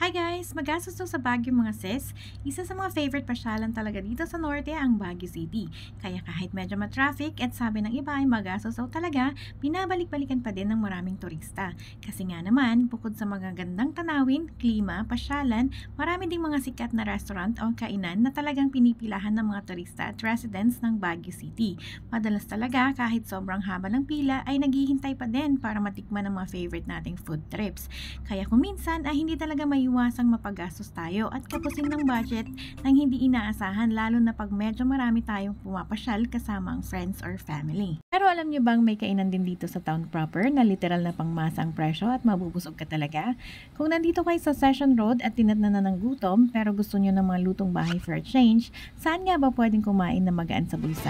Hi guys! Magastos daw sa Baguio mga sis. Isa sa mga favorite pasyalan talaga dito sa norte ang Baguio City. Kaya kahit medyo ma-traffic at sabi ng iba ay magastos daw talaga, binabalik-balikan pa din ng maraming turista. Kasi nga naman, bukod sa mga gandang tanawin, klima, pasyalan, marami ding mga sikat na restaurant o kainan na talagang pinipilahan ng mga turista at residents ng Baguio City. Madalas talaga kahit sobrang haba ng pila ay naghihintay pa din para matikman ang mga favorite nating food trips. Kaya kung minsan ay hindi talaga maiwasang mapagastos tayo at kapusin ng budget nang hindi inaasahan, lalo na pag medyo marami tayong pumapasyal kasama ang friends or family. Pero alam niyo bang may kainan din dito sa town proper na literal na pangmasa ang presyo at mabubusog ka talaga? Kung nandito kayo sa Session Road at tinatnan na ng gutom pero gusto niyo ng mga lutong bahay for a change, saan nga ba pwedeng kumain na magaan sa bulsa?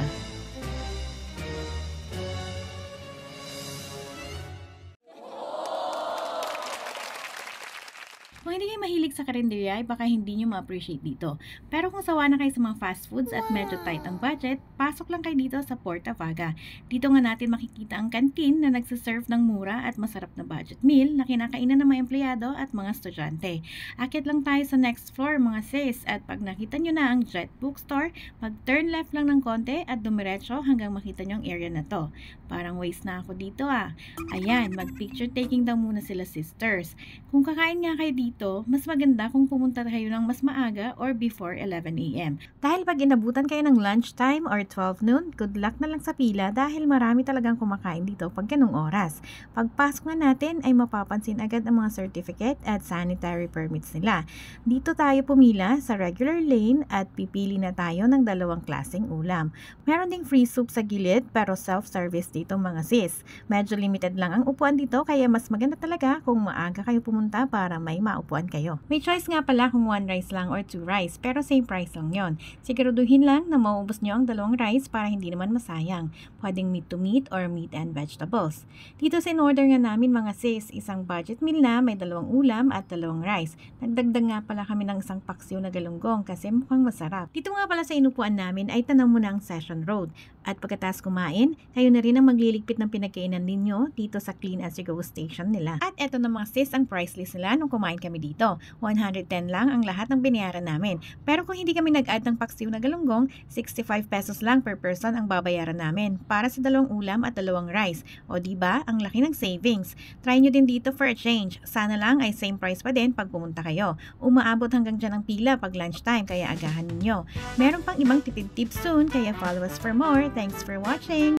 Kung hindi kayo mahilig sa karinderya, ay baka hindi nyo ma-appreciate dito. Pero kung sawa na kayo sa mga fast foods at medyo tight ang budget, pasok lang kayo dito sa Porta Vaga. Dito nga natin makikita ang kantin na nagsaserve ng mura at masarap na budget meal na kinakainan ng mga empleyado at mga estudyante. Akit lang tayo sa next floor mga sis, at pag nakita nyo na ang Jet Bookstore, mag-turn left lang ng konti at dumiretso hanggang makita nyo ang area na to. Parang waste na ako dito ah. Ayan, mag-picture taking daw muna sila sisters. Kung kakain nga kayo dito, mas maganda kung pumunta kayo ng mas maaga or before 11 a.m. Dahil pag inabutan kayo ng lunchtime or 12 noon, good luck na lang sa pila dahil marami talagang kumakain dito pag ganung oras. Pagpasok nga natin ay mapapansin agad ang mga certificate at sanitary permits nila. Dito tayo pumila sa regular lane at pipili na tayo ng dalawang klaseng ulam. Meron ding free soup sa gilid pero self-service dito mga sis. Medyo limited lang ang upuan dito kaya mas maganda talaga kung maaga kayo pumunta para may maupuan kayo. May choice nga pala kung 1 rice lang or 2 rice pero same price lang yon. Siguraduhin lang na mauubos nyo ang 2 rice para hindi naman masayang. Pwedeng meat to meat or meat and vegetables. Dito sa in-order nga namin mga sis, isang budget meal na may 2 ulam at 2 rice. Nagdagdag nga pala kami ng isang paksiw na galunggong kasi mukhang masarap. Dito nga pala sa inupuan namin ay tanaw mo na ang Session Road. At pagkatapos kumain, kayo na rin ang magliligpit ng pinagkainan ninyo dito sa Clean As You Go station nila. At eto na mga sis ang price list nila nung kumain kami dito. 110 lang ang lahat ng binayaran namin. Pero kung hindi kami nag-add ng paksiw na galunggong, 65 pesos lang per person ang babayaran namin para sa 2 ulam at 2 rice. O diba, ang laki ng savings. Try nyo din dito for a change. Sana lang ay same price pa din pag pumunta kayo. Umaabot hanggang dyan ang pila pag lunchtime kaya agahan ninyo. Meron pang ibang tipid tips soon kaya follow us for more. Thanks for watching!